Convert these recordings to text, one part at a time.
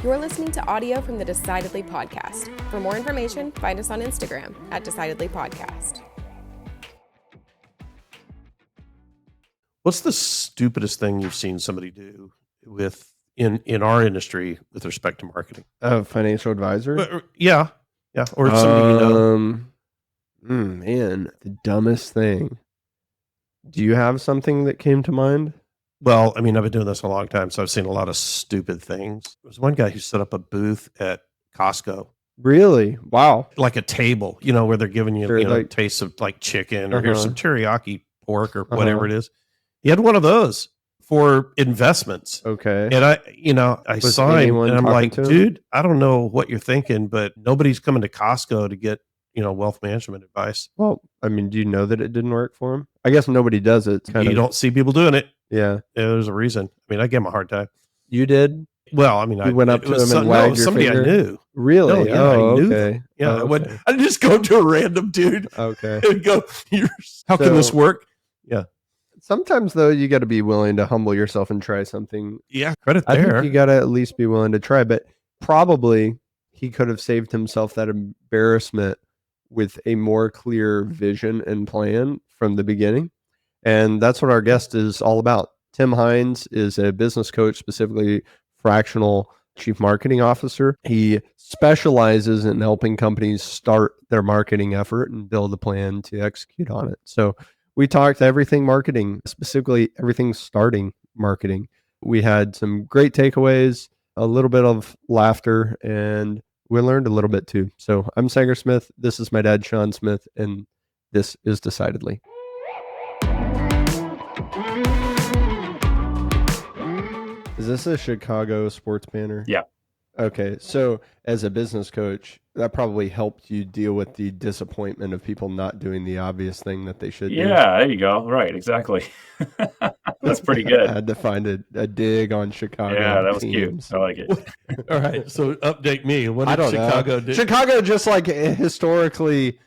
You're listening to audio from the Decidedly podcast. For more information, find us on Instagram at Decidedly Podcast. What's the stupidest thing you've seen somebody do in our industry with respect to marketing? Financial advisor? Yeah. Or somebody you know. Man, the dumbest thing. Do you have something that came to mind? Well, I mean, I've been doing this a long time, so I've seen a lot of stupid things. There was one guy who set up a booth at Costco. Really? Wow. Like a table, where they're giving you, like, tastes of like chicken or here's some teriyaki pork or whatever it is. He had one of those for investments. Okay. And I saw him and I'm like, dude, I don't know what you're thinking, but nobody's coming to Costco to get, wealth management advice. Well, I mean, do you know that it didn't work for him? I guess nobody does it. You don't see people doing it. Yeah. There's a reason. I mean, I gave him a hard time. You did? Well, I mean, I went up to him and wagged your somebody finger? I knew. Really? No, I knew okay. them. Yeah, I'd just go to a random dude Okay. and go, how can this work? Yeah. Sometimes, though, you got to be willing to humble yourself and try something. Yeah, credit I there. think you got to at least be willing to try, but probably he could have saved himself that embarrassment with a more clear vision and plan from the beginning. And that's what our guest is all about. Tim Hines is a business coach, specifically Fractional Chief Marketing Officer. He specializes in helping companies start their marketing effort and build a plan to execute on it. So we talked everything marketing, specifically everything starting marketing. We had some great takeaways, a little bit of laughter, and we learned a little bit too. So I'm Sanger Smith. This is my dad, Sean Smith, and this is Decidedly. Is this a Chicago sports banner? Yeah. Okay. So as a business coach, that probably helped you deal with the disappointment of people not doing the obvious thing that they should do. Yeah, there you go. Right, exactly. That's pretty good. I had to find a dig on Chicago. Yeah, that was teams. cute. I like it. All right, so update me. What I did don't Chicago know. do? Chicago just like historically,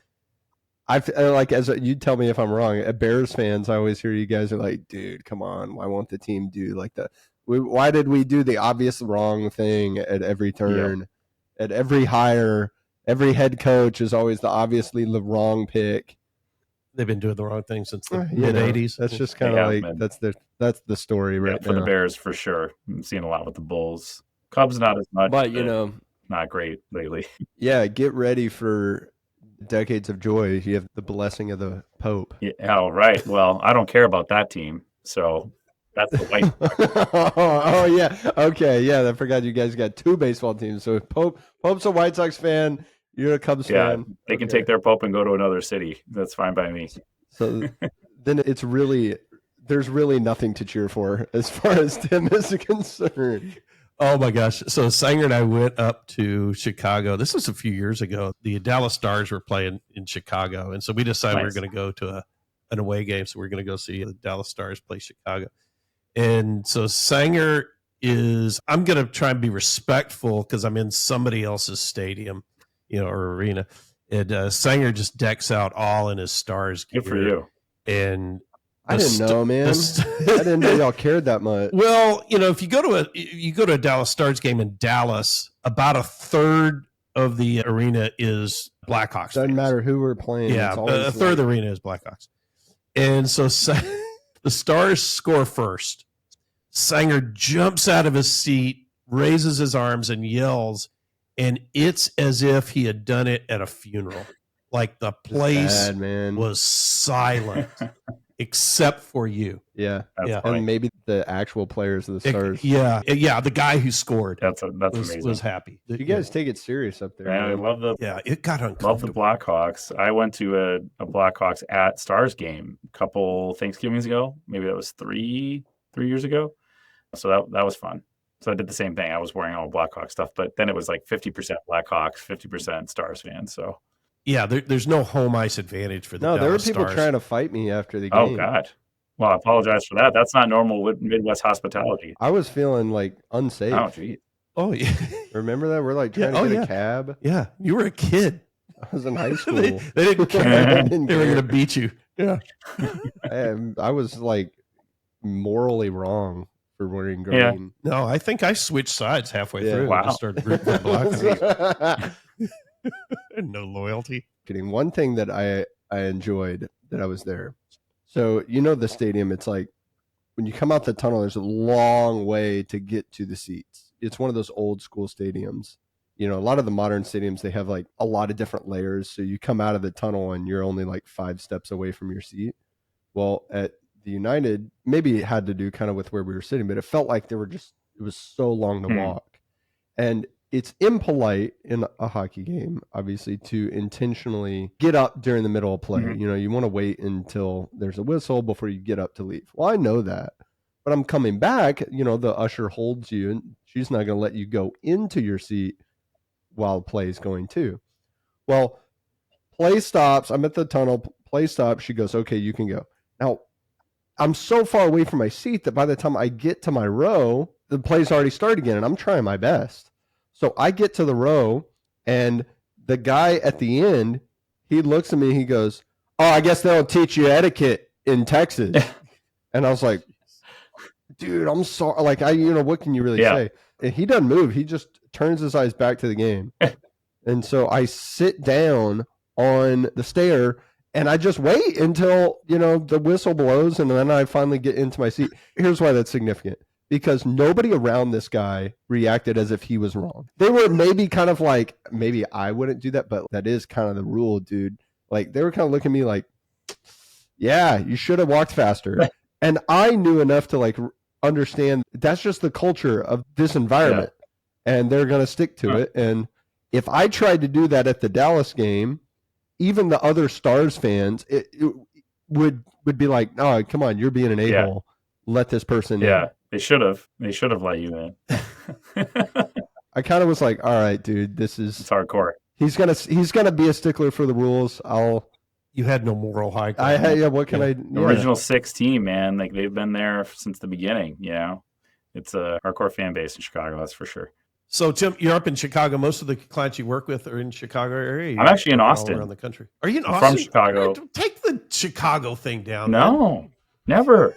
you tell me if I'm wrong. Bears fans, I always hear you guys are like, dude, come on. Why won't the team do like that? Why did we do the obvious wrong thing at every turn? Yeah. At every hire, every head coach is always the obviously the wrong pick. They've been doing the wrong thing since the mid-'80s. That's just kind of like that's the story right for now. the Bears for sure. I'm seeing a lot with the Bulls. Cubs not as much, but not great lately. Yeah, get ready for decades of joy. You have the blessing of the Pope. Yeah, oh, right. Well, I don't care about that team, so that's the White Sox. Oh yeah, okay, yeah. I forgot you guys got two baseball teams. So Pope's a White Sox fan. You're a Cubs fan. They can take their Pope and go to another city. That's fine by me. So then there's really nothing to cheer for as far as Tim is concerned. Oh my gosh. So Sanger and I went up to Chicago. This was a few years ago. The Dallas Stars were playing in Chicago. And so we decided we were going to go to an away game. So we're going to go see the Dallas Stars play Chicago. And so Sanger I'm going to try and be respectful because I'm in somebody else's stadium, or arena. And Sanger just decks out all in his Stars gear. Good for you. And I didn't know, man. I didn't know y'all cared that much. Well, if you go to a Dallas Stars game in Dallas, about a third of the arena is Blackhawks. Doesn't matter who we're playing. Yeah, a third of the arena is Blackhawks. And so the Stars score first. Sanger jumps out of his seat, raises his arms, and yells. And it's as if he had done it at a funeral. Like the place was silent. Except for you. Yeah. That's and maybe the actual players of the Stars. Yeah, the guy who scored. That's amazing. Was happy. You guys take it serious up there. I love it got uncomfortable. Love the Blackhawks. I went to a Blackhawks at Stars game a couple Thanksgivings ago. Maybe that was three years ago. So that was fun. So I did the same thing. I was wearing all Blackhawks stuff, but then it was like 50% Blackhawks, 50% Stars fans. So yeah, there's no home ice advantage for the Dallas there were people Stars. trying to fight me after the game. Oh, God. Well, I apologize for that. That's not normal Midwest hospitality. I was feeling like unsafe. Oh, geez. Oh, yeah. Remember that? We're like trying to get a cab. Yeah, you were a kid. I was in high school. they didn't care. They were going to beat you. Yeah. I was like morally wrong for wearing green. No, I think I switched sides halfway through. Wow. And just started rooting for the Blackhawks. No loyalty. Kidding. One thing that I enjoyed that I was there. So the stadium, it's like when you come out the tunnel, there's a long way to get to the seats. It's one of those old school stadiums. A lot of the modern stadiums, they have like a lot of different layers. So you come out of the tunnel and you're only like 5 steps away from your seat. Well, at the United, maybe it had to do kind of with where we were sitting, but it felt like it was so long to walk. And it's impolite in a hockey game, obviously, to intentionally get up during the middle of play. You want to wait until there's a whistle before you get up to leave. Well, I know that, but I'm coming back, the usher holds you and she's not going to let you go into your seat while play is going too. Well, play stops. I'm at the tunnel. Play stops. She goes, okay, you can go. Now, I'm so far away from my seat that by the time I get to my row, the play's already started again, and I'm trying my best. So I get to the row, and the guy at the end, he looks at me, he goes, oh, I guess they don't teach you etiquette in Texas. And I was like, dude, I'm sorry. Like, what can you really say? And he doesn't move. He just turns his eyes back to the game. And so I sit down on the stair, and I just wait until, the whistle blows, and then I finally get into my seat. Here's why that's significant. Because nobody around this guy reacted as if he was wrong. They were maybe kind of like, maybe I wouldn't do that, but that is kind of the rule, dude. Like, they were kind of looking at me like, yeah, you should have walked faster. And I knew enough to like understand that's just the culture of this environment, and they're going to stick to it. And if I tried to do that at the Dallas game, even the other Stars fans, it would be like, no, come on, you're being an a-hole. Let this person in. They should have let you in. I kind of was like, all right, dude, it's hardcore. He's gonna be a stickler for the rules. You had no moral high ground. What can I? Original 6 team, man. Like, they've been there since the beginning. It's a hardcore fan base in Chicago, that's for sure. So, Tim, you're up in Chicago. Most of the clients you work with are in Chicago area. I'm actually in Austin. All around the country. Are you in I'm Austin? from Chicago. Take the Chicago thing down. No, man. Never.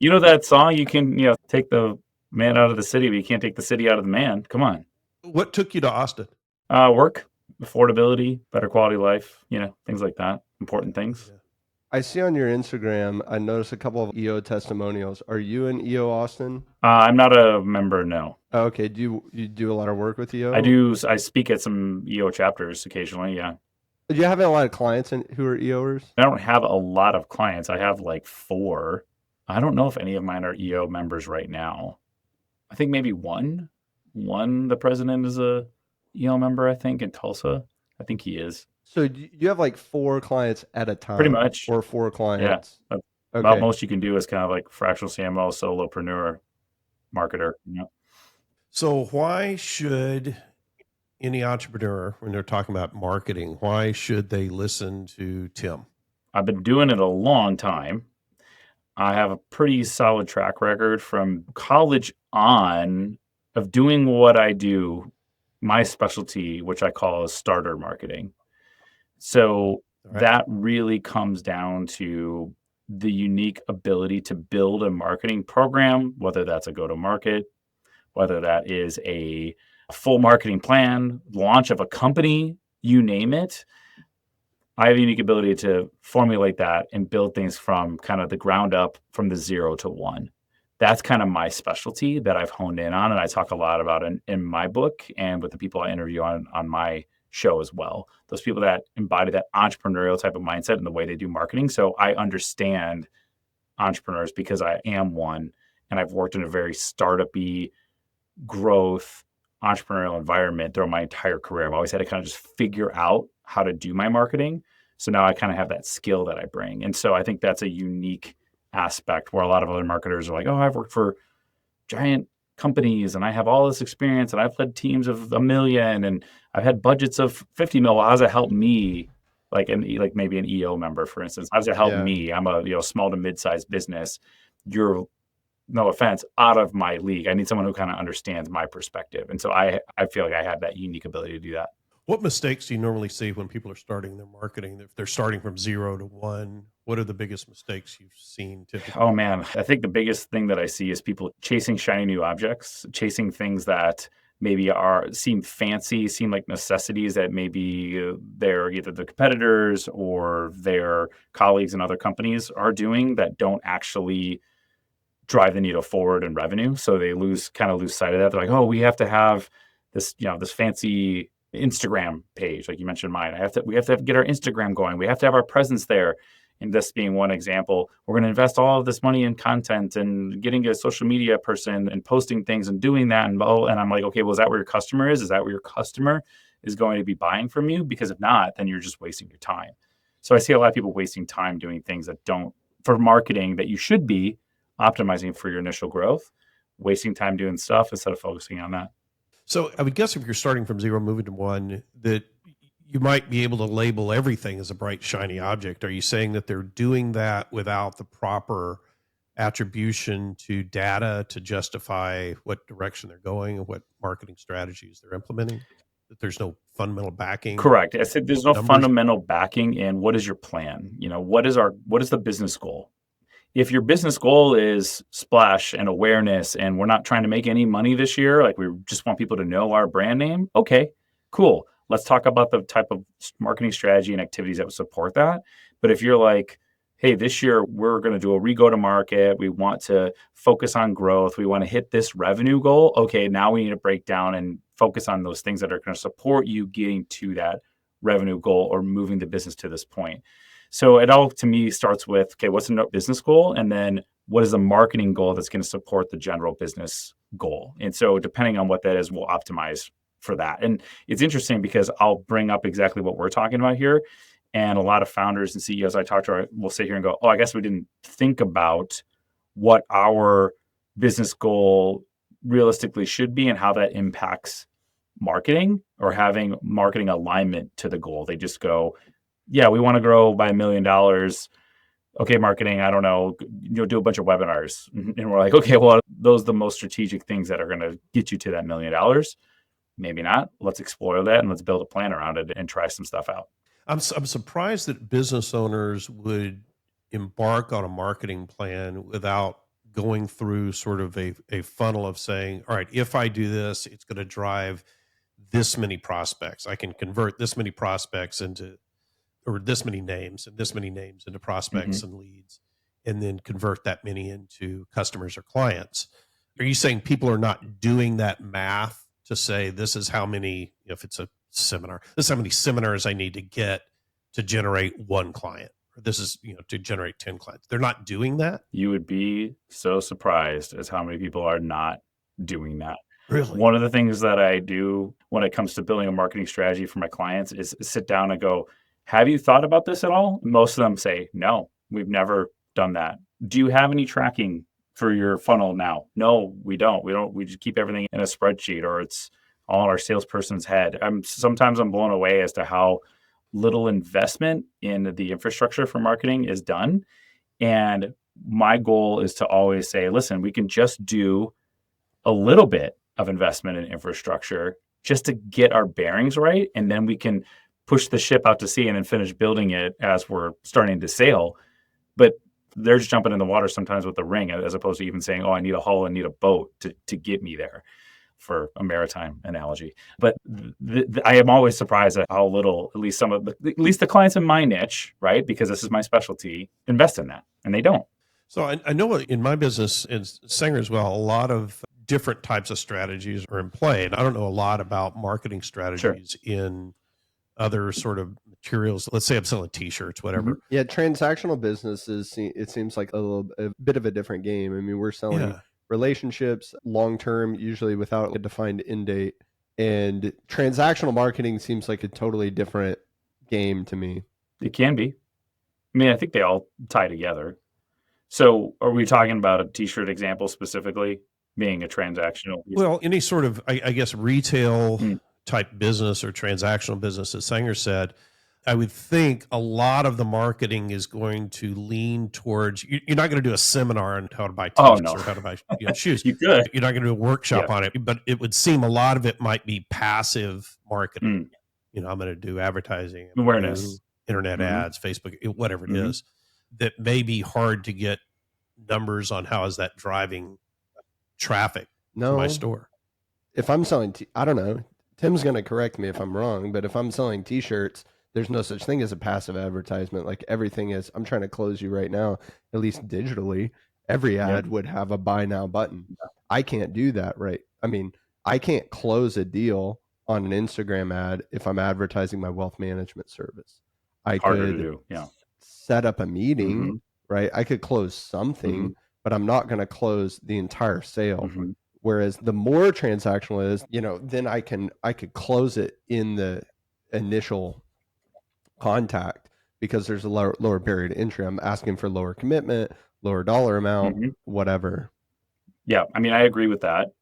You know that song? You can, take the man out of the city, but you can't take the city out of the man. Come on. What took you to Austin? Work, affordability, better quality life, things like that. Important things. Yeah. I see on your Instagram, I noticed a couple of EO testimonials. Are you in EO Austin? I'm not a member, no. Okay. Do you do a lot of work with EO? I do. I speak at some EO chapters occasionally, yeah. Do you have a lot of clients who are EOers? I don't have a lot of clients. I have like 4. I don't know if any of mine are EO members right now. I think maybe one. The president is a EO member, I think, in Tulsa. I think he is. So you have like 4 clients at a time? Pretty much. Or 4 clients? Yeah. About most you can do is kind of like fractional CMO, solopreneur, marketer. So why should any entrepreneur, when they're talking about marketing, why should they listen to Tim? I've been doing it a long time. I have a pretty solid track record from college on of doing what I do, my specialty, which I call starter marketing. So that really comes down to the unique ability to build a marketing program, whether that's a go-to-market, whether that is a full marketing plan, launch of a company, you name it. I have a unique ability to formulate that and build things from kind of the ground up, from the 0 to 1. That's kind of my specialty that I've honed in on, and I talk a lot about in my book and with the people I interview on my show as well. Those people that embody that entrepreneurial type of mindset and the way they do marketing. So I understand entrepreneurs because I am one, and I've worked in a very startup-y growth entrepreneurial environment throughout my entire career. I've always had to kind of just figure out how to do my marketing. So now I kind of have that skill that I bring. And so I think that's a unique aspect where a lot of other marketers are like, oh, I've worked for giant companies and I have all this experience and I've led teams of 1 million and I've had budgets of 50 mil. How does it help me? Like maybe an EO member, for instance, how does it help me? I'm a small to mid-sized business. You're, no offense, out of my league. I need someone who kind of understands my perspective. And so I feel like I have that unique ability to do that. What mistakes do you normally see when people are starting their marketing? If they're starting from 0 to 1, what are the biggest mistakes you've seen typically? Oh man, I think the biggest thing that I see is people chasing shiny new objects, chasing things that maybe seem fancy, seem like necessities that maybe they're either the competitors or their colleagues in other companies are doing that don't actually drive the needle forward in revenue. So they kind of lose sight of that. They're like, oh, we have to have this, this fancy Instagram page, like you mentioned mine. We have to get our Instagram going. We have to have our presence there. And this being one example, we're going to invest all of this money in content and getting a social media person and posting things and doing that. And I'm like, okay, well, is that where your customer is? Is that where your customer is going to be buying from you? Because if not, then you're just wasting your time. So I see a lot of people wasting time doing things for marketing that you should be optimizing for your initial growth, wasting time doing stuff instead of focusing on that. So I would guess if you're starting from 0, moving to 1, that you might be able to label everything as a bright, shiny object. Are you saying that they're doing that without the proper attribution to data to justify what direction they're going and what marketing strategies they're implementing? That there's no fundamental backing? Correct. I said there's no fundamental backing in what is your plan? What is the business goal? If your business goal is splash and awareness and we're not trying to make any money this year, like we just want people to know our brand name, okay, cool. Let's talk about the type of marketing strategy and activities that would support that. But if you're like, hey, this year we're going to do a re-go-to-market, we want to focus on growth, we want to hit this revenue goal, okay, now we need to break down and focus on those things that are going to support you getting to that revenue goal or moving the business to this point. So it all, to me, starts with, okay, what's the business goal? And then what is the marketing goal that's going to support the general business goal? And so depending on what that is, we'll optimize for that. And it's interesting because I'll bring up exactly what we're talking about here. And a lot of founders and CEOs I talk to will sit here and go, oh, I guess we didn't think about what our business goal realistically should be and how that impacts marketing or having marketing alignment to the goal. They just go, yeah, we want to grow by $1 million. Okay, marketing, I don't know, do a bunch of webinars. And we're like, okay, well, those are the most strategic things that are going to get you to that $1 million. Maybe not. Let's explore that and let's build a plan around it and try some stuff out. I'm surprised that business owners would embark on a marketing plan without going through sort of a funnel of saying, all right, if I do this, it's going to drive this many prospects. I can convert this many prospects into, or this many names and this many names into prospects and leads, and then convert that many into customers or clients. Are you saying people are not doing that math to say, this is how many, if it's a seminar, this is how many seminars I need to get to generate 1 client, or this is, to generate 10 clients? They're not doing that? You would be so surprised as how many people are not doing that. Really? One of the things that I do when it comes to building a marketing strategy for my clients is sit down and go, have you thought about this at all? Most of them say, no, we've never done that. Do you have any tracking for your funnel now? No, we don't. We just keep everything in a spreadsheet, or it's all in our salesperson's head. Sometimes I'm blown away as to how little investment in the infrastructure for marketing is done. And my goal is to always say, listen, we can just do a little bit of investment in infrastructure just to get our bearings right. And then we can push the ship out to sea and then finish building it as we're starting to sail. But they're just jumping in the water sometimes with the ring, as opposed to even saying, oh, I need a hull and need a boat to get me there, for a maritime analogy. But I am always surprised at how little, at least the clients in my niche, right, because this is my specialty, invest in that, and they don't. So I know in my business, and Sanger as well, a lot of different types of strategies are in play. And I don't know a lot about marketing strategies in other sort of materials. Let's say I'm selling t-shirts, whatever. Yeah, transactional businesses, it seems like a bit of a different game. I mean, we're selling relationships long-term, usually without a defined end date. And transactional marketing seems like a totally different game to me. It can be. I mean, I think they all tie together. So are we talking about a t-shirt example specifically being a transactional? Well, any sort of, I guess, retail type business or transactional business, as Sanger said, I would think a lot of the marketing is going to lean towards, you're not going to do a seminar on how to buy t-shirts or how to buy shoes. You could. You're not going to do a workshop on it, but it would seem a lot of it might be passive marketing. I'm going to do advertising, Awareness, internet ads, Facebook, whatever it is, that may be hard to get numbers on how is that driving traffic to my store. If I'm selling, I don't know, Tim's going to correct me if I'm wrong, but if I'm selling t-shirts, there's no such thing as a passive advertisement. Like everything is, I'm trying to close you right now, at least digitally, every ad would have a buy now button. I can't do that, right? I mean, I can't close a deal on an Instagram ad if I'm advertising my wealth management service. I could set up a meeting, right? I could close something, but I'm not going to close the entire sale. Whereas the more transactional is, then I could close it in the initial contact because there's a lower barrier to entry. I'm asking for lower commitment, lower dollar amount, whatever. Yeah, I mean, I agree with that.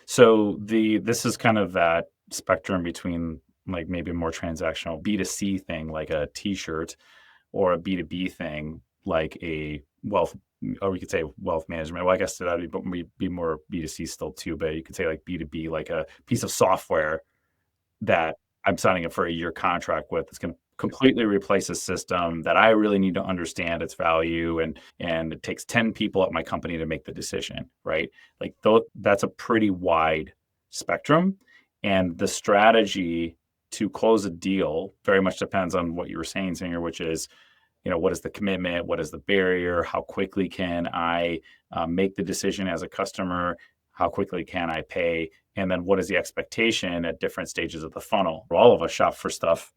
So this is kind of that spectrum between like maybe a more transactional B2C thing like a t-shirt, or a B2B thing like a wealth, or we could say wealth management. Well, I guess that would be more B2C still too, but you could say like B2B, like a piece of software that I'm signing up for a year contract with. It's going to completely replace a system that I really need to understand its value, and it takes 10 people at my company to make the decision, right? Like that's a pretty wide spectrum, and the strategy to close a deal very much depends on what you were saying, Singer, which is, what is the commitment? What is the barrier? How quickly can I make the decision as a customer? How quickly can I pay? And then what is the expectation at different stages of the funnel? All of us shop for stuff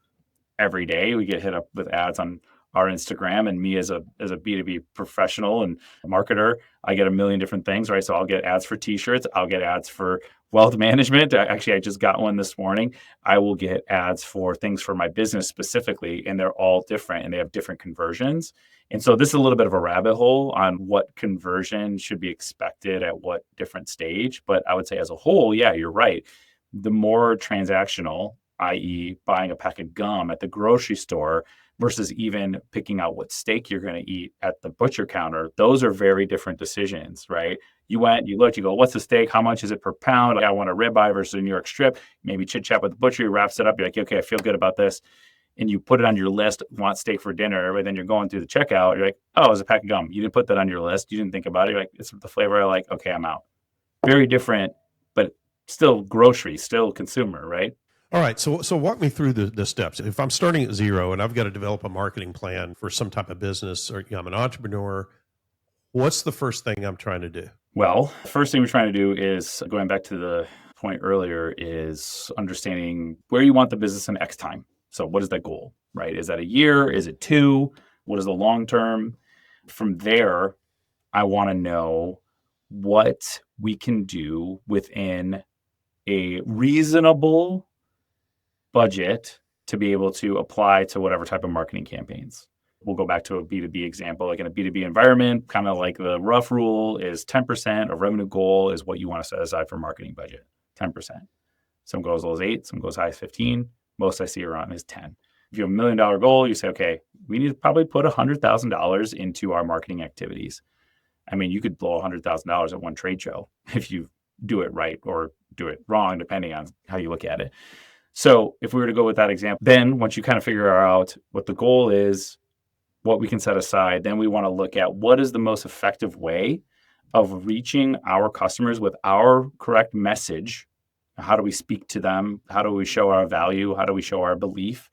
every day. We get hit up with ads on our Instagram, and me as a B2B professional and marketer, I get a million different things, right? So I'll get ads for t-shirts. I'll get ads for wealth management. Actually, I just got one this morning. I will get ads for things for my business specifically, and they're all different and they have different conversions. And so this is a little bit of a rabbit hole on what conversion should be expected at what different stage. But I would say as a whole, yeah, you're right. The more transactional, i.e. buying a pack of gum at the grocery store versus even picking out what steak you're going to eat at the butcher counter, those are very different decisions, right? You went, you looked, you go, what's the steak? How much is it per pound? I want a ribeye versus a New York strip. Maybe chit chat with the butcher, he wraps it up. You're like, okay, I feel good about this. And you put it on your list, want steak for dinner, but then you're going through the checkout. You're like, oh, it's a pack of gum. You didn't put that on your list. You didn't think about it. You're like, it's the flavor I like. Okay, I'm out. Very different, but still grocery, still consumer, right? All right. So walk me through the steps. If I'm starting at zero and I've got to develop a marketing plan for some type of business, or I'm an entrepreneur, what's the first thing I'm trying to do? Well, the first thing we're trying to do is, going back to the point earlier, is understanding where you want the business in X time. So what is that goal, right? Is that a year? Is it 2? What is the long term? From there, I want to know what we can do within a reasonable budget to be able to apply to whatever type of marketing campaigns. We'll go back to a B2B example. Like in a B2B environment, kind of like the rough rule is 10% of revenue goal is what you want to set aside for marketing budget, 10%. Some goes as low as 8, some goes high as 15. Most I see around is 10. If you have $1 million goal, you say, okay, we need to probably put $100,000 into our marketing activities. I mean, you could blow $100,000 at one trade show if you do it right or do it wrong, depending on how you look at it. So if we were to go with that example, then once you kind of figure out what the goal is, what we can set aside, then we want to look at what is the most effective way of reaching our customers with our correct message. How do we speak to them? How do we show our value? How do we show our belief?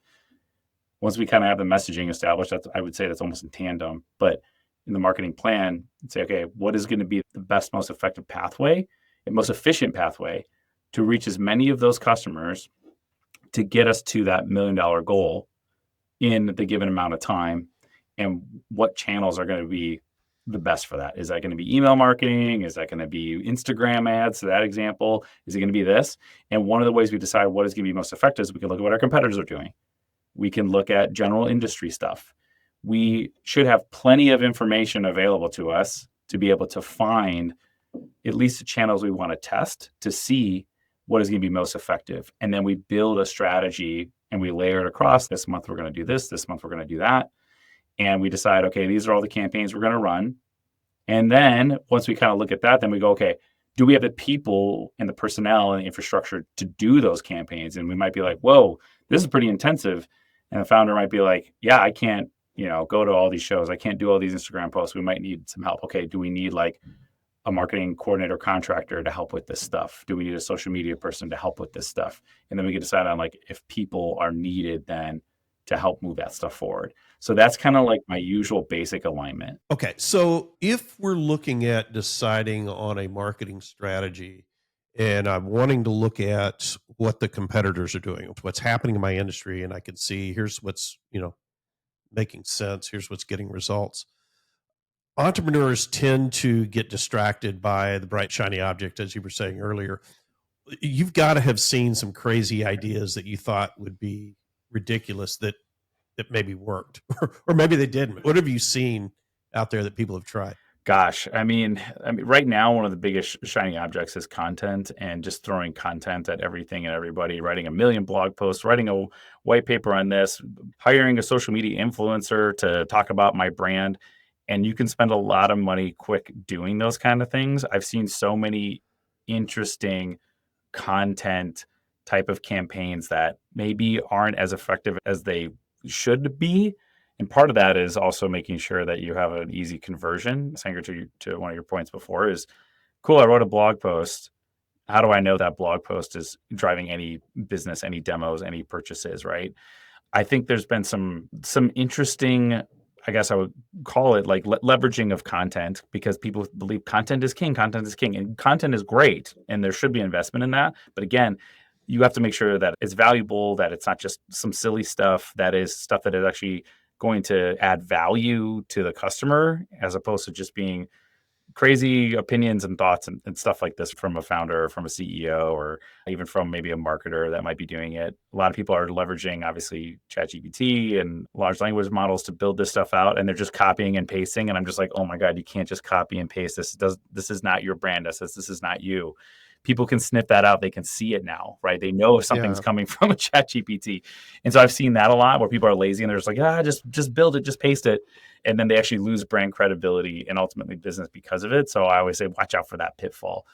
Once we kind of have the messaging established, I would say that's almost in tandem. But in the marketing plan, say, okay, what is going to be the best, most effective pathway and most efficient pathway to reach as many of those customers to get us to that $1 million goal in the given amount of time, and what channels are going to be the best for that? Is that going to be email marketing? Is that going to be Instagram ads? So that example, is it going to be this? And one of the ways we decide what is going to be most effective is we can look at what our competitors are doing. We can look at general industry stuff. We should have plenty of information available to us to be able to find at least the channels we want to test to see what is going to be most effective. And then we build a strategy and we layer it across. This month, we're going to do this month, we're going to do that. And we decide, okay, these are all the campaigns we're going to run. And then once we kind of look at that, then we go, okay, do we have the people and the personnel and the infrastructure to do those campaigns? And we might be like, whoa, this is pretty intensive. And the founder might be like, yeah, I can't, go to all these shows. I can't do all these Instagram posts. We might need some help. Okay, do we need like a marketing coordinator contractor to help with this stuff? Do we need a social media person to help with this stuff? And then we can decide on like if people are needed then to help move that stuff forward. So that's kind of like my usual basic alignment. Okay. So if we're looking at deciding on a marketing strategy and I'm wanting to look at what the competitors are doing, what's happening in my industry, and I can see here's what's, making sense, here's what's getting results. Entrepreneurs tend to get distracted by the bright, shiny object, as you were saying earlier. You've got to have seen some crazy ideas that you thought would be ridiculous that maybe worked, or maybe they didn't. What have you seen out there that people have tried? Gosh, I mean, right now, one of the biggest shiny objects is content, and just throwing content at everything and everybody, writing a million blog posts, writing a white paper on this, hiring a social media influencer to talk about my brand. And you can spend a lot of money quick doing those kind of things. I've seen so many interesting content type of campaigns that maybe aren't as effective as they should be. And part of that is also making sure that you have an easy conversion. Sanger, to one of your points before is, cool, I wrote a blog post. How do I know that blog post is driving any business, any demos, any purchases, right? I think there's been some interesting, I guess I would call it like leveraging of content, because people believe content is king, and content is great, and there should be investment in that. But again, you have to make sure that it's valuable, that it's not just some silly stuff, that is stuff that is actually going to add value to the customer, as opposed to just being crazy opinions and thoughts and stuff like this from a founder, or from a CEO, or even from maybe a marketer that might be doing it. A lot of people are leveraging, obviously, ChatGPT and large language models to build this stuff out, and they're just copying and pasting. And I'm just like, oh my God, you can't just copy and paste. This is not your brand assets. This is not you. People can sniff that out. They can see it now, right? They know if something's coming from a ChatGPT. And so I've seen that a lot, where people are lazy and they're just like, just build it, just paste it. And then they actually lose brand credibility and ultimately business because of it. So I always say, watch out for that pitfall.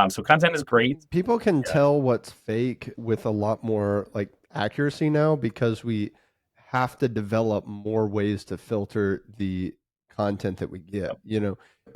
So content is great. People can tell what's fake with a lot more like accuracy now, because we have to develop more ways to filter the content that we get.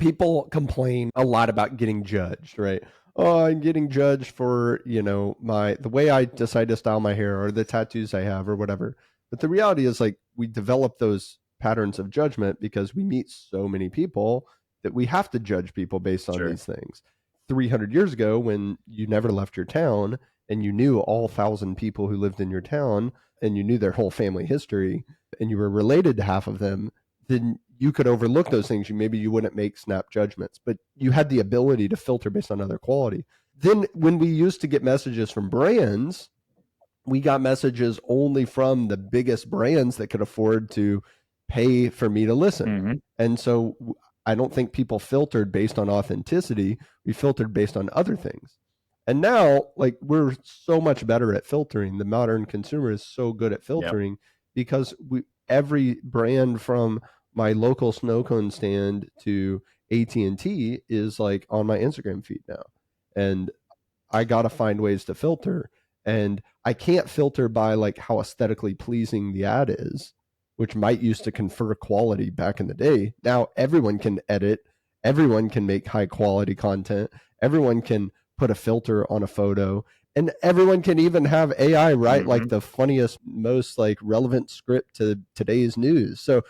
People complain a lot about getting judged, right? Oh, I'm getting judged for, the way I decide to style my hair, or the tattoos I have, or whatever. But the reality is, like, we develop those patterns of judgment because we meet so many people that we have to judge people based on these things. 300 years ago, when you never left your town and you knew all 1,000 people who lived in your town, and you knew their whole family history, and you were related to half of them, then you could overlook those things. Maybe you wouldn't make snap judgments, but you had the ability to filter based on other quality. Then when we used to get messages from brands, we got messages only from the biggest brands that could afford to pay for me to listen. Mm-hmm. And so I don't think people filtered based on authenticity. We filtered based on other things. And now, like, we're so much better at filtering. The modern consumer is so good at filtering because every brand, from my local snow cone stand to AT&T, is like on my Instagram feed now. And I got to find ways to filter. And I can't filter by like how aesthetically pleasing the ad is, which might used to confer quality back in the day. Now everyone can edit, everyone can make high quality content, everyone can put a filter on a photo, and everyone can even have AI write like the funniest, most like relevant script to today's news. So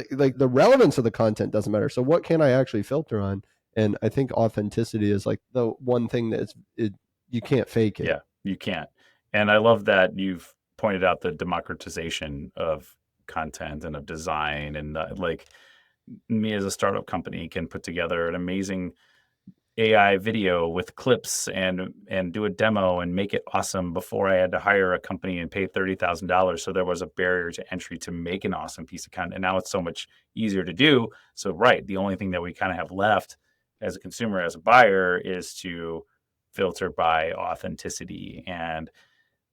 like the relevance of the content doesn't matter. So what can I actually filter on? And I think authenticity is like the one thing that you can't fake it. Yeah, you can't. And I love that you've pointed out the democratization of content and of design, and like me as a startup company can put together an amazing AI video with clips and do a demo and make it awesome before I had to hire a company and pay $30,000. So there was a barrier to entry to make an awesome piece of content. And now it's so much easier to do. So the only thing that we kind of have left as a consumer, as a buyer, is to filter by authenticity. And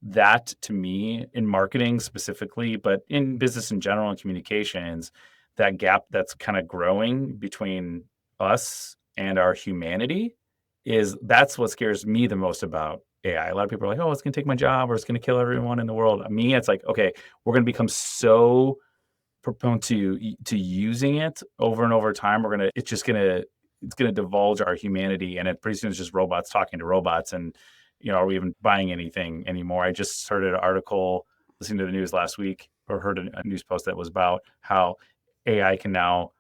that, to me, in marketing specifically, but in business in general and communications, that gap that's kind of growing between us and our humanity that's what scares me the most about AI. A lot of people are like, oh, it's going to take my job or it's going to kill everyone in the world. Me, it's like, okay, we're going to become so prone to using it over and over time. It's going to divulge our humanity, and pretty soon it's just robots talking to robots. And, are we even buying anything anymore? I just heard an article, listening to the news last week, or heard a news post that was about how AI can now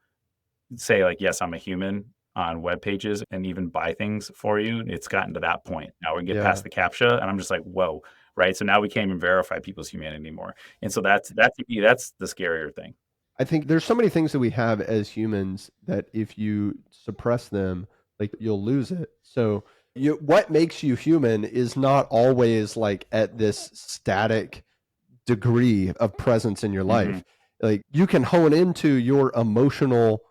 say like, yes, I'm a human on web pages and even buy things for you. It's gotten to that point. Now we get past the CAPTCHA, and I'm just like, whoa, right? So now we can't even verify people's humanity anymore. And so that's the scarier thing. I think there's so many things that we have as humans that if you suppress them, like you'll lose it. So what makes you human is not always like at this static degree of presence in your life. Like you can hone into your emotional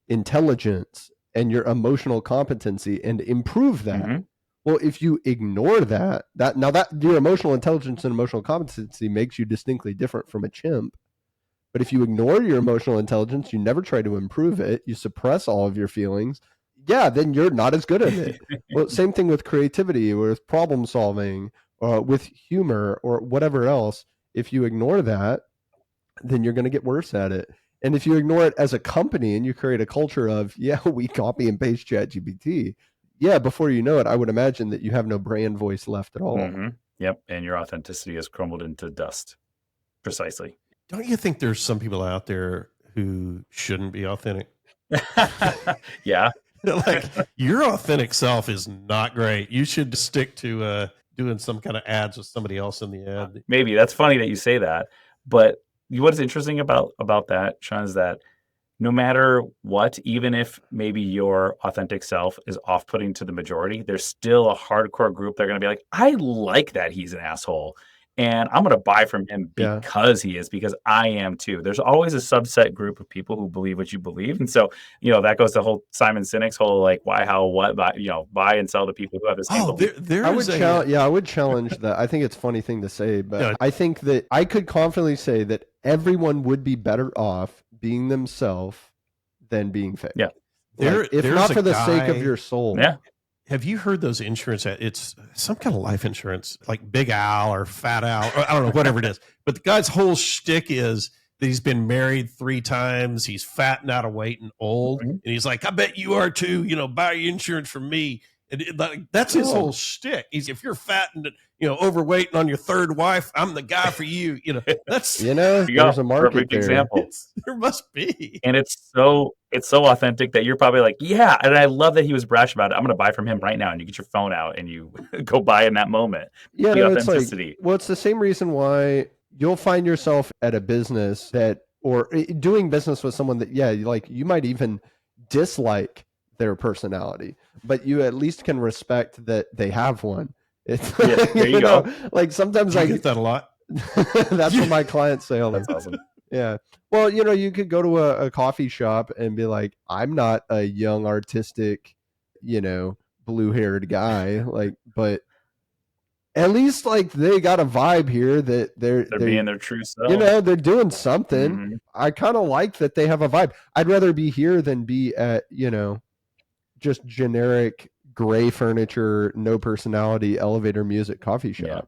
intelligence and your emotional competency and improve that. Well, if you ignore that your emotional intelligence and emotional competency makes you distinctly different from a chimp. But if you ignore your emotional intelligence, you never try to improve it, you suppress all of your feelings, then you're not as good at it. Well, same thing with creativity, with problem solving, with humor, or whatever else. If you ignore that, then you're going to get worse at it. And if you ignore it as a company and you create a culture of, we copy and paste ChatGPT, before you know it, I would imagine that you have no brand voice left at all. Yep. And your authenticity has crumbled into dust. Precisely. Don't you think there's some people out there who shouldn't be authentic? Yeah. Like your authentic self is not great. You should stick to doing some kind of ads with somebody else in the ad. Maybe that's funny that you say that. But what's interesting about that, Sean, is that no matter what, even if maybe your authentic self is off-putting to the majority, there's still a hardcore group that are going to be like, I like that he's an asshole. And I'm going to buy from him because he is, because I am too. There's always a subset group of people who believe what you believe. And so, that goes to whole Simon Sinek's whole like why, how, what, buy and sell to people who have the same belief. I would challenge that. I think it's a funny thing to say, but I think that I could confidently say that everyone would be better off being themselves than being fake. Yeah. If not for the sake of your soul. Yeah. Have you heard those insurance? It's some kind of life insurance, like Big Al or Fat Al, or I don't know, whatever it is. But the guy's whole shtick is that he's been married 3 times. He's fat and out of weight and old. And he's like, I bet you are too, buy insurance from me. And that's his whole shtick. If you're fat and overweight and on your 3rd wife, I'm the guy for you. That's there's a market perfect there. Example. There must be, and it's so authentic that you're probably like, yeah. And I love that he was brash about it. I'm going to buy from him right now, and you get your phone out and you go buy in that moment. Yeah, it's like, it's the same reason why you'll find yourself at a business that, or doing business with someone that, you might even dislike their personality, but you at least can respect that they have one. It's there you go. Like sometimes I get that a lot. That's what my clients say. That's awesome. Yeah. Well, you could go to a coffee shop and be like, I'm not a young, artistic, blue-haired guy. Like, but at least like they got a vibe here that they're being their true self. They're doing something. I kind of like that they have a vibe. I'd rather be here than be at, just generic gray furniture, no personality, elevator music coffee shop. Yeah.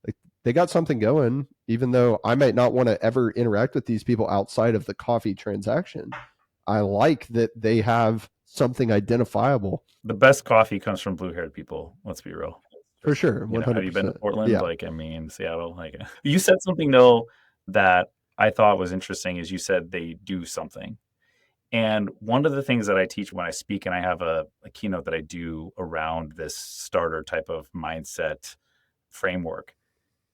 Like they got something going, even though I might not want to ever interact with these people outside of the coffee transaction. I like that they have something identifiable. The best coffee comes from blue-haired people. Let's be real. For sure. 100%. Have you been to Portland? Yeah. Seattle. You said something though that I thought was interesting. Is you said they do something. And one of the things that I teach when I speak, and I have a keynote that I do around this starter type of mindset framework.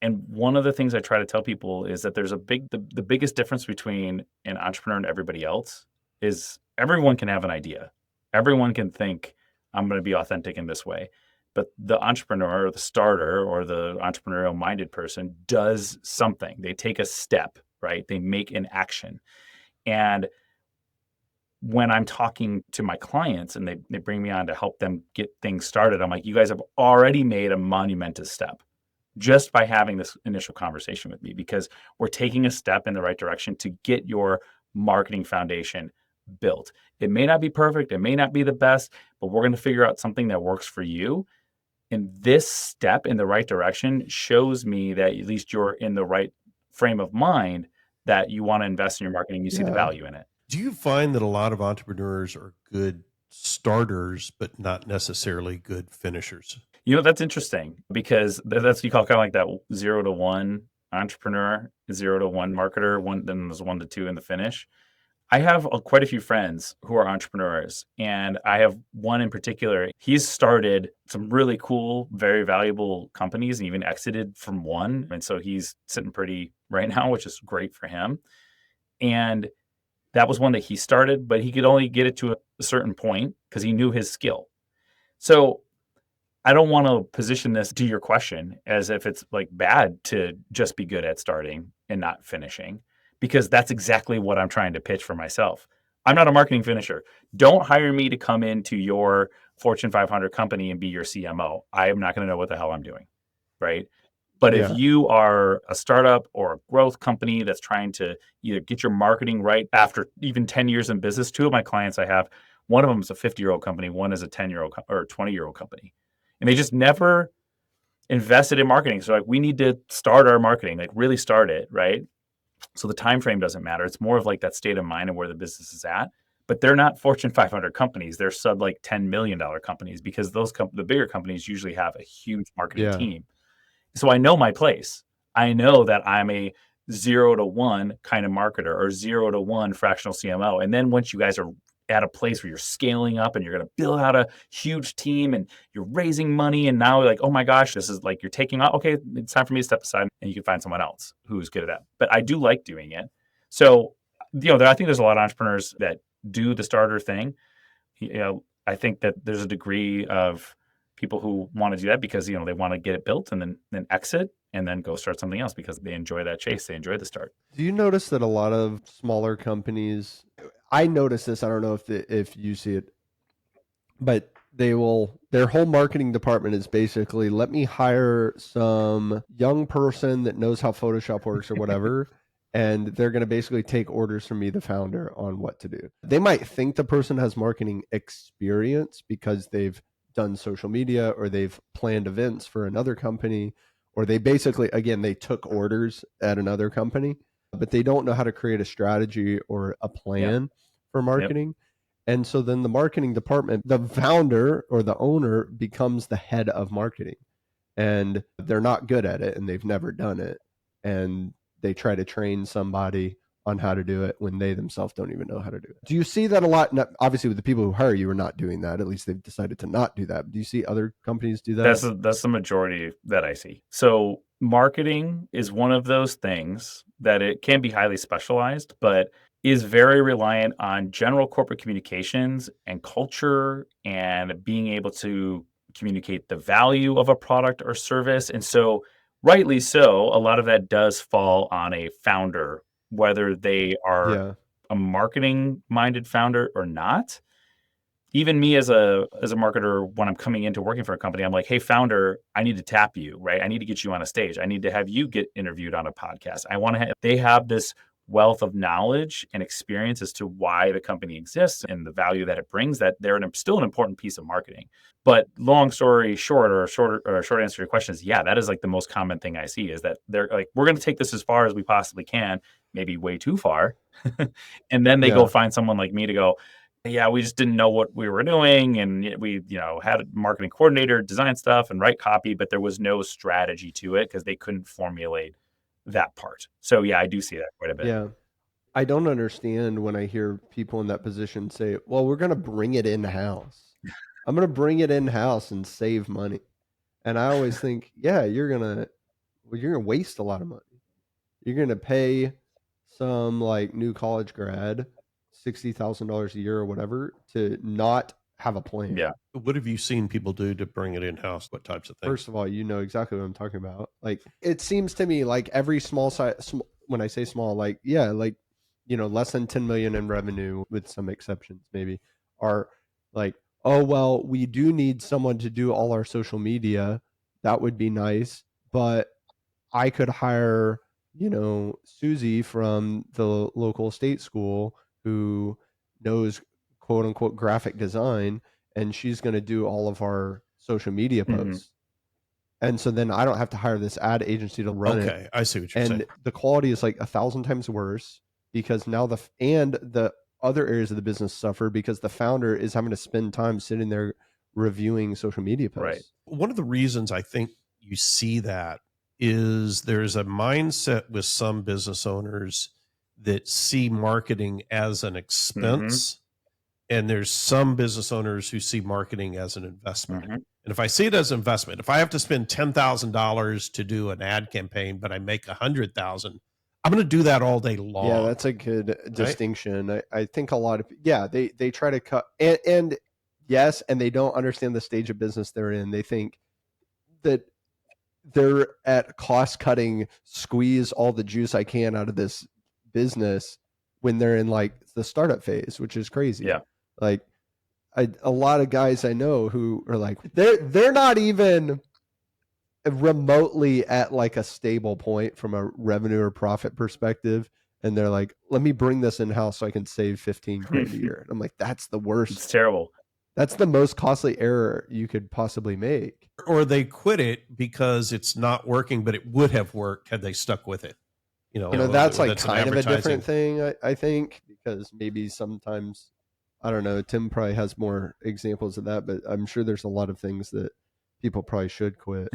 And one of the things I try to tell people is that there's the biggest difference between an entrepreneur and everybody else is everyone can have an idea. Everyone can think, I'm going to be authentic in this way. But the entrepreneur or the starter or the entrepreneurial minded person does something. They take a step, right? They make an action. And when I'm talking to my clients and they bring me on to help them get things started, I'm like, you guys have already made a monumentous step just by having this initial conversation with me, because we're taking a step in the right direction to get your marketing foundation built. It may not be perfect, it may not be the best, but we're going to figure out something that works for you. And this step in the right direction shows me that at least you're in the right frame of mind, that you want to invest in your marketing, you see the value in it. Do you find that a lot of entrepreneurs are good starters, but not necessarily good finishers? That's interesting, because that's what you call kind of like that 0 to 1 entrepreneur, 0 to 1 marketer, then there's 1 to 2 in the finish. I have quite a few friends who are entrepreneurs, and I have one in particular. He's started some really cool, very valuable companies and even exited from one. And so he's sitting pretty right now, which is great for him. And that was one that he started, but he could only get it to a certain point because he knew his skill. So I don't want to position this, to your question, as if it's like bad to just be good at starting and not finishing, because that's exactly what I'm trying to pitch for myself. I'm not a marketing finisher. Don't hire me to come into your Fortune 500 company and be your CMO. I am not going to know what the hell I'm doing, right? But if you are a startup or a growth company that's trying to either get your marketing right after even 10 years in business, two of my clients I have, one of them is a 50-year-old company, one is a 10-year-old or 20-year-old company. And they just never invested in marketing. So like, we need to start our marketing, like really start it, right? So the time frame doesn't matter. It's more of like that state of mind of where the business is at. But they're not Fortune 500 companies. They're sub like $10 million companies, because the bigger companies usually have a huge marketing team. So I know my place. I know that I'm a 0 to 1 kind of marketer, or 0 to 1 fractional CMO. And then once you guys are at a place where you're scaling up and you're going to build out a huge team and you're raising money, and now you're like, oh my gosh, this is like, you're taking off. Okay, it's time for me to step aside, and you can find someone else who's good at that. But I do like doing it. So, I think there's a lot of entrepreneurs that do the starter thing. I think that there's a degree of people who want to do that because, they want to get it built and then exit and then go start something else because they enjoy that chase. They enjoy the start. Do you notice that a lot of smaller companies, I notice this, I don't know if you see it, but their whole marketing department is basically, let me hire some young person that knows how Photoshop works or whatever. And they're going to basically take orders from me, the founder, on what to do. They might think the person has marketing experience because they've done social media or they've planned events for another company, or they basically, again, they took orders at another company, but they don't know how to create a strategy or a plan for marketing. And so then the marketing department, the founder or the owner becomes the head of marketing, and they're not good at it and they've never done it. And they try to train somebody on how to do it when they themselves don't even know how to do it. Do you see that a lot? Obviously, with the people who hire you are not doing that. At least they've decided to not do that. Do you see other companies do that? That's the majority that I see. So marketing is one of those things that it can be highly specialized, but is very reliant on general corporate communications and culture and being able to communicate the value of a product or service. And so, rightly so, a lot of that does fall on a founder, whether they are a marketing minded founder or not. Even me as a marketer, when I'm coming into working for a company, I'm like, hey, founder, I need to tap you, right? I need to get you on a stage. I need to have you get interviewed on a podcast. I want to they have this wealth of knowledge and experience as to why the company exists and the value that it brings, that they're still an important piece of marketing. But long story short, or short answer to your question is, that is like the most common thing I see, is that they're like, we're going to take this as far as we possibly can, maybe way too far. And then they go find someone like me to go, we just didn't know what we were doing. And we, had a marketing coordinator design stuff and write copy, but there was no strategy to it because they couldn't formulate that part. So I do see that quite a bit. Yeah. I don't understand when I hear people in that position say, well, we're going to bring it in-house. I'm going to bring it in-house and save money. And I always think, you're going to waste a lot of money. You're going to pay some like new college grad $60,000 a year or whatever to not have a plan. Yeah. What have you seen people do to bring it in-house? What types of things? First of all, you know exactly what I'm talking about. Like, it seems to me like every small size, when I say small, like, less than 10 million in revenue, with some exceptions maybe, are like, oh, well, we do need someone to do all our social media. That would be nice. But I could hire, Susie from the local state school who knows quote unquote graphic design, and she's going to do all of our social media posts. And so then I don't have to hire this ad agency to run it. Okay, I see what you're saying. And the quality is like 1,000 times worse because now the other areas of the business suffer because the founder is having to spend time sitting there reviewing social media posts. Right. One of the reasons I think you see that is there's a mindset with some business owners that see marketing as an expense. And there's some business owners who see marketing as an investment. And if I see it as an investment, if I have to spend $10,000 to do an ad campaign, but I make $100,000, I'm going to do that all day long. Yeah, that's a good distinction. I think a lot of, they try to cut and yes, and they don't understand the stage of business they're in. They think that they're at cost cutting, squeeze all the juice I can out of this business when they're in like the startup phase, which is crazy. Yeah. Like a lot of guys I know who are like, they're not even remotely at like a stable point from a revenue or profit perspective. And they're like, let me bring this in house so I can save 15 grand a year. I'm like, that's the worst. It's terrible. That's the most costly error you could possibly make. Or they quit it because it's not working, but it would have worked had they stuck with it. You know, that's like kind of a different thing, I think, because maybe sometimes, I don't know, Tim probably has more examples of that, but I'm sure there's a lot of things that people probably should quit.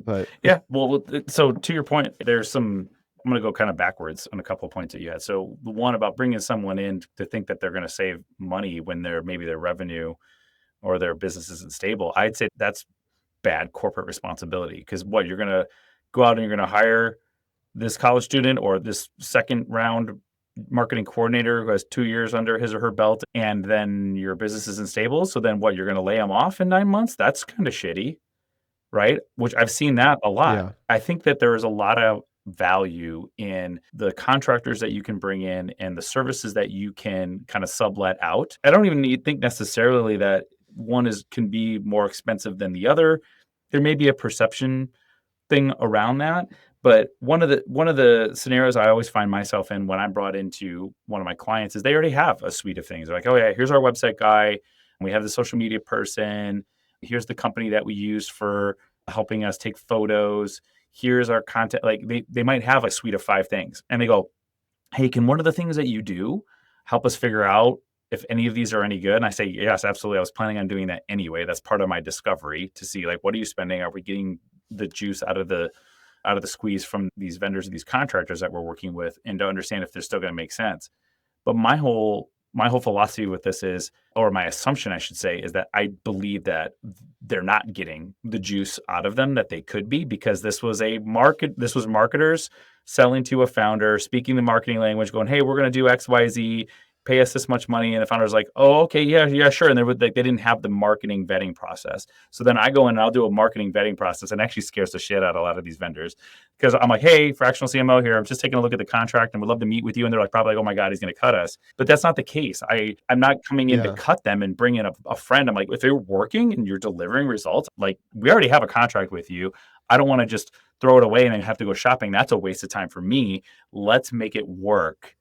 But yeah, well, so to your point, there's some, I'm going to go kind of backwards on a couple of points that you had. So the one about bringing someone in to think that they're going to save money when maybe their revenue or their business isn't stable, I'd say that's bad corporate responsibility. Because you're going to go out and you're going to hire this college student or this second round marketing coordinator who has 2 years under his or her belt, and then your business isn't stable. So then you're going to lay them off in 9 months? That's kind of shitty, right? Which I've seen that a lot. Yeah. I think that there is a lot of value in the contractors that you can bring in and the services that you can kind of sublet out. I don't even think necessarily that one can be more expensive than the other. There may be a perception thing around that. But one of the scenarios I always find myself in when I'm brought into one of my clients is they already have a suite of things. They're like, oh yeah, here's our website guy, and we have the social media person. Here's the company that we use for helping us take photos. Here's our content. Like they might have a suite of 5 things, and they go, hey, can one of the things that you do help us figure out if any of these are any good? And I say, yes, absolutely. I was planning on doing that anyway. That's part of my discovery to see like, what are you spending? Are we getting the juice out of the squeeze from these vendors and these contractors that we're working with, and to understand if they're still going to make sense. But my whole philosophy with this is, or my assumption, I should say, is that I believe that they're not getting the juice out of them that they could be, because this was marketers selling to a founder, speaking the marketing language, going, hey, we're going to do X, Y, Z, pay us this much money. And the founder's like, oh, okay, yeah, sure. And they didn't have the marketing vetting process. So then I go in and I'll do a marketing vetting process, and actually scares the shit out of a lot of these vendors, because I'm like, hey, fractional CMO here. I'm just taking a look at the contract and would love to meet with you. And they're like, probably like, oh my God, he's going to cut us. But that's not the case. I'm not coming in to cut them and bring in a friend. I'm like, if you're working and you're delivering results, like we already have a contract with you. I don't want to just throw it away and then have to go shopping. That's a waste of time for me. Let's make it work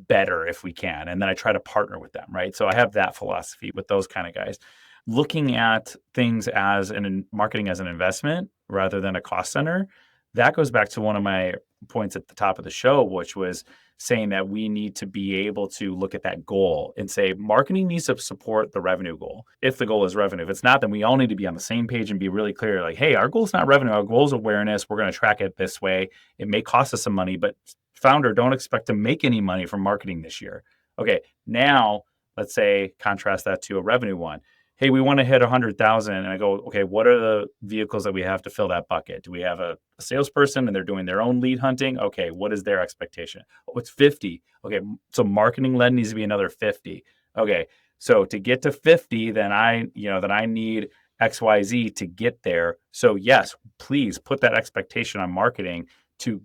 better if we can. And then I try to partner with them, right? So I have that philosophy with those kind of guys. Looking at things as marketing as an investment rather than a cost center, that goes back to one of my points at the top of the show, which was saying that we need to be able to look at that goal and say marketing needs to support the revenue goal. If the goal is revenue, if it's not, then we all need to be on the same page and be really clear, like, hey, our goal is not revenue, our goal is awareness. We're going to track it this way. It may cost us some money, but founder, don't expect to make any money from marketing this year. Okay, now let's say contrast that to a revenue one. Hey, we want to hit 100,000. And I go, okay, what are the vehicles that we have to fill that bucket? Do we have a salesperson and they're doing their own lead hunting? Okay, what is their expectation? Oh, it's 50. Okay, so marketing led needs to be another 50. Okay, so to get to 50, then I need XYZ to get there. So yes, please put that expectation on marketing to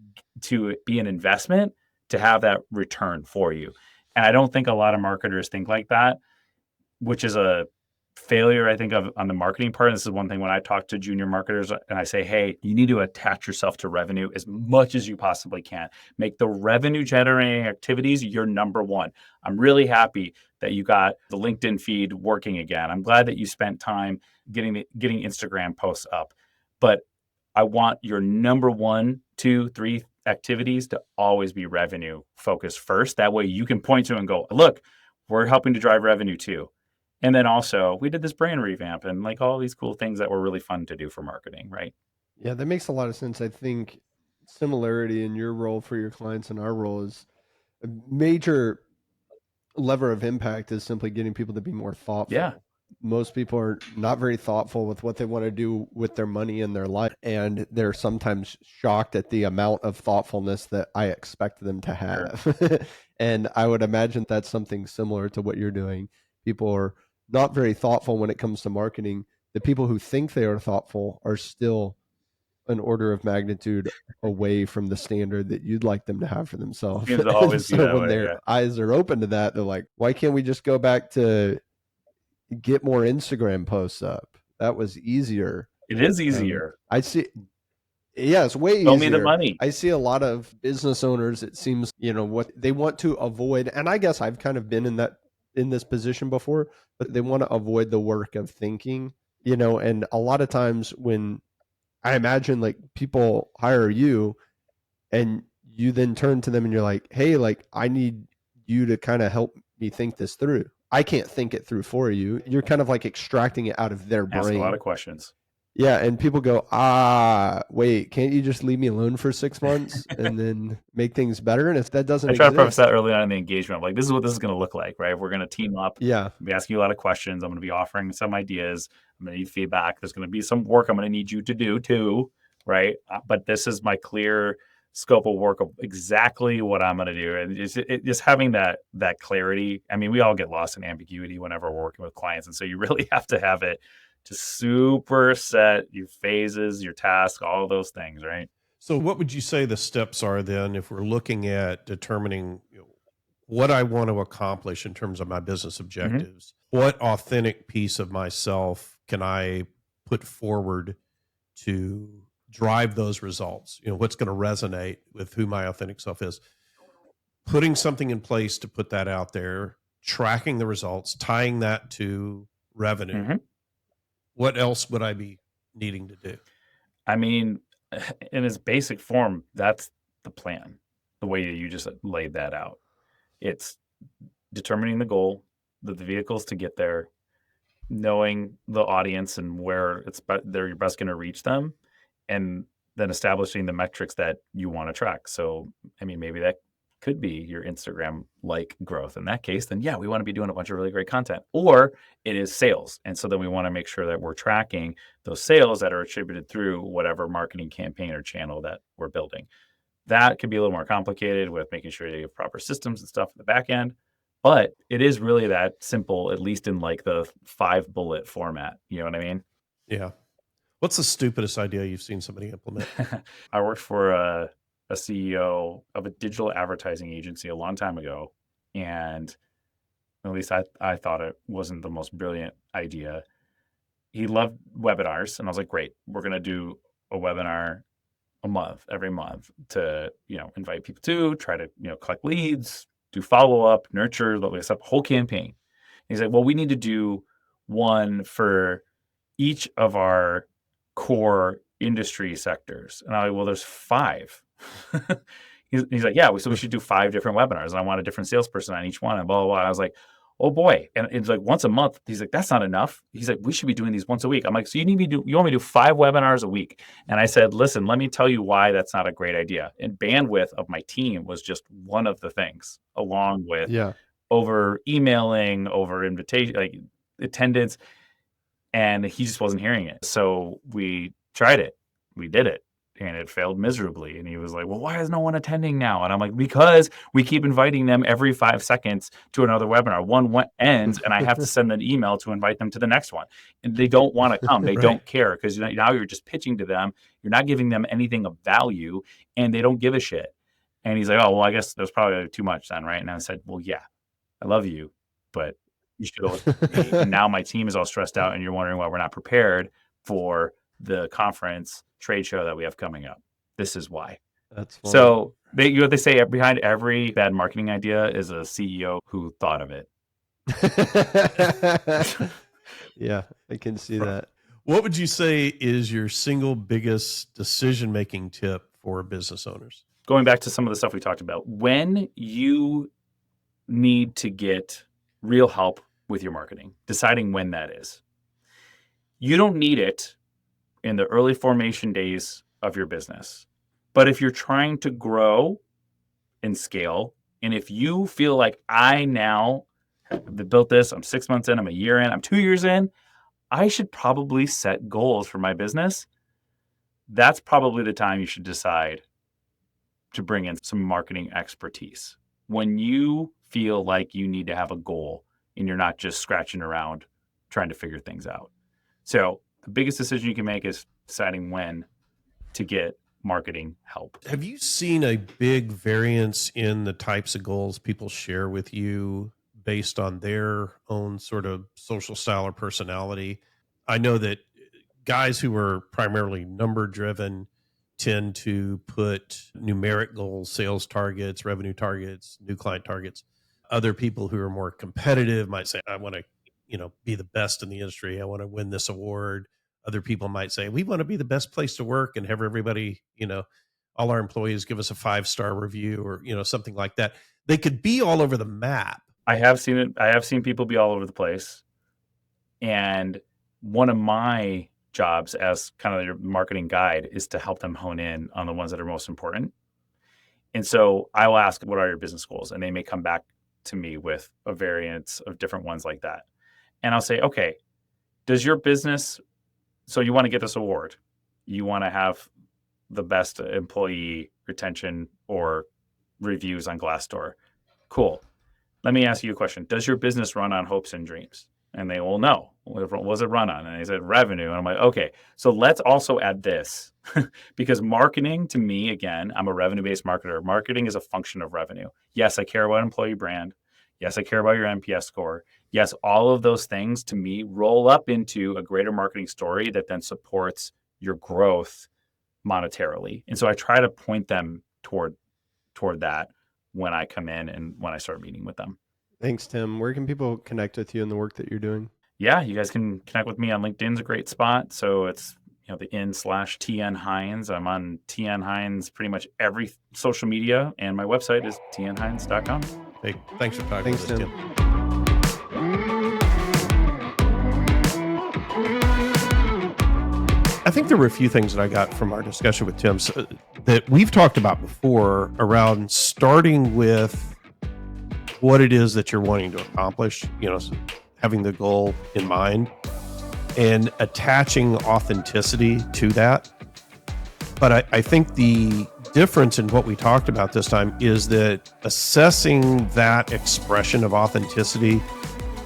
be an investment to have that return for you. And I don't think a lot of marketers think like that, which is a failure, I think, on the marketing part. And this is one thing when I talk to junior marketers and I say, hey, you need to attach yourself to revenue as much as you possibly can. Make the revenue generating activities your number one. I'm really happy that you got the LinkedIn feed working again. I'm glad that you spent time getting Instagram posts up. But I want your number 1, 2, 3 activities to always be revenue focused first. That way you can point to and go, look, we're helping to drive revenue too. And then also we did this brand revamp and like all these cool things that were really fun to do for marketing, right? Yeah, that makes a lot of sense. I think similarity in your role for your clients and our role is a major lever of impact is simply getting people to be more thoughtful. Yeah. Most people are not very thoughtful with what they want to do with their money in their life. And they're sometimes shocked at the amount of thoughtfulness that I expect them to have. Sure. And I would imagine that's something similar to what you're doing. People are not very thoughtful when it comes to marketing. The people who think they are thoughtful are still an order of magnitude away from the standard that you'd like them to have for themselves. Seems to always be so that when way, their eyes are open to that, they're like, why can't we just go back to get more Instagram posts up? That was easier. It is easier. I see. Yeah, it's way easier. Show me the money. I see a lot of business owners, it seems, what they want to avoid. And I guess I've kind of been in this position before, but they want to avoid the work of thinking, and a lot of times when I imagine like people hire you and you then turn to them and you're like, hey, like I need you to kind of help me think this through. I can't think it through for you. You're kind of like extracting it out of their brain. Ask a lot of questions. Yeah. And people go, wait, can't you just leave me alone for 6 months and then make things better? And if that doesn't I try to preface that early on in the engagement. I'm like, this is what this is going to look like, right? We're going to team up. Yeah. I'll be asking you a lot of questions. I'm going to be offering some ideas. I'm going to need feedback. There's going to be some work I'm going to need you to do too, right? But this is my clear scope of work of exactly what I'm going to do. And just having that clarity. I mean, we all get lost in ambiguity whenever we're working with clients. And so you really have to have it to super set your phases, your tasks, all those things, right? So what would you say the steps are then if we're looking at determining what I want to accomplish in terms of my business objectives? Mm-hmm. What authentic piece of myself can I put forward to drive those results? What's going to resonate with who my authentic self is? Putting something in place to put that out there, tracking the results, tying that to revenue. Mm-hmm. What else would I be needing to do? I mean, in its basic form, that's the plan, the way that you just laid that out. It's determining the goal, the vehicles to get there, knowing the audience and where you're best going to reach them, and then establishing the metrics that you want to track. So, I mean, maybe that could be your Instagram-like growth. In that case, then yeah, we want to be doing a bunch of really great content. Or it is sales. And so then we want to make sure that we're tracking those sales that are attributed through whatever marketing campaign or channel that we're building. That could be a little more complicated with making sure you have proper systems and stuff at the back end. But it is really that simple, at least in like the 5-bullet format. You know what I mean? Yeah. What's the stupidest idea you've seen somebody implement? I worked for a CEO of a digital advertising agency a long time ago. And at least I thought it wasn't the most brilliant idea. He loved webinars. And I was like, great, we're going to do a webinar every month to, invite people to, try to, collect leads, do follow-up, nurture, set up a whole campaign. And he's like, well, we need to do one for each of our core industry sectors. And I'm like, well, there's 5. He's like, yeah, so we should do 5 different webinars. And I want a different salesperson on each one and blah, blah, blah. And I was like, oh boy. And it's like once a month. He's like, that's not enough. He's like, we should be doing these once a week. I'm like, so you want me to do 5 webinars a week? And I said, listen, let me tell you why that's not a great idea. And bandwidth of my team was just one of the things, along with over emailing, over invitation, like attendance. And he just wasn't hearing it. So we tried it. We did it. And it failed miserably. And he was like, well, why is no one attending now? And I'm like, because we keep inviting them every 5 seconds to another webinar. One ends, and I have to send an email to invite them to the next one. And they don't want to come. They don't care, because now you're just pitching to them. You're not giving them anything of value, and they don't give a shit. And he's like, oh, well, I guess there's probably too much then, right? And I said, well, yeah, I love you, but you should have. And now my team is all stressed out, and you're wondering why we're not prepared for the conference trade show that we have coming up. This is why. That's funny. So they say behind every bad marketing idea is a CEO who thought of it. Yeah, I can see that. What would you say is your single biggest decision-making tip for business owners? Going back to some of the stuff we talked about, when you need to get real help with your marketing, deciding when that is. You don't need it in the early formation days of your business. But if you're trying to grow and scale, and if you feel like I now have built this, I'm 6 months in, I'm a year in, I'm 2 years in, I should probably set goals for my business. That's probably the time you should decide to bring in some marketing expertise. When you feel like you need to have a goal and you're not just scratching around trying to figure things out. So the biggest decision you can make is deciding when to get marketing help. Have you seen a big variance in the types of goals people share with you based on their own sort of social style or personality? I know that guys who are primarily number driven tend to put numeric goals, sales targets, revenue targets, new client targets. Other people who are more competitive might say, I want to, be the best in the industry. I want to win this award. Other people might say, we want to be the best place to work and have everybody, all our employees give us a 5-star review or, something like that. They could be all over the map. I have seen it. I have seen people be all over the place. And one of my jobs as kind of their marketing guide is to help them hone in on the ones that are most important. And so I will ask, what are your business goals? And they may come back to me with a variance of different ones like that. And I'll say, okay, does your business, so you want to get this award, you want to have the best employee retention or reviews on Glassdoor. Cool. Let me ask you a question. Does your business run on hopes and dreams? And they will know. What does it run on? And they said revenue. And I'm like, okay, so let's also add this because marketing to me, again, I'm a revenue-based marketer. Marketing is a function of revenue. Yes, I care about employee brand. Yes, I care about your NPS score. Yes, all of those things to me roll up into a greater marketing story that then supports your growth monetarily. And so I try to point them toward that when I come in and when I start meeting with them. Thanks, Tim. Where can people connect with you in the work that you're doing? Yeah, you guys can connect with me on LinkedIn's a great spot. So it's the /TN Hines. I'm on TN Hines pretty much every social media, and my website is tnhines.com. Hey, thanks for talking to us, Tim. I think there were a few things that I got from our discussion with Tim that we've talked about before around starting with what it is that you're wanting to accomplish, having the goal in mind and attaching authenticity to that. But I think the difference in what we talked about this time is that assessing that expression of authenticity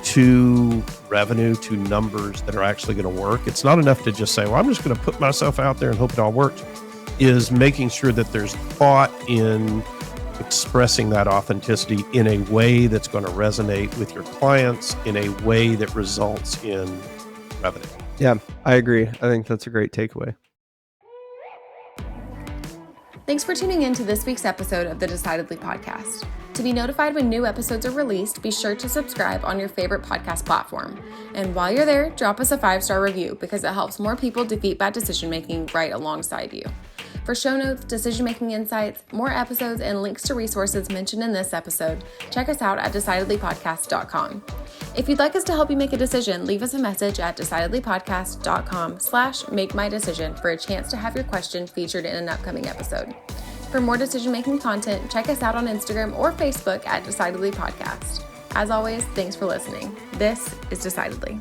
to revenue, to numbers that are actually going to work. It's not enough to just say, well, I'm just going to put myself out there and hope it all works. Is making sure that there's thought in expressing that authenticity in a way that's going to resonate with your clients, in a way that results in revenue. Yeah, I agree. I think that's a great takeaway. Thanks for tuning in to this week's episode of the Decidedly Podcast. To be notified when new episodes are released, be sure to subscribe on your favorite podcast platform. And while you're there, drop us a 5-star review because it helps more people defeat bad decision-making right alongside you. For show notes, decision-making insights, more episodes, and links to resources mentioned in this episode, check us out at decidedlypodcast.com. If you'd like us to help you make a decision, leave us a message at decidedlypodcast.com/make-my-decision for a chance to have your question featured in an upcoming episode. For more decision-making content, check us out on Instagram or Facebook at Decidedly Podcast. As always, thanks for listening. This is Decidedly.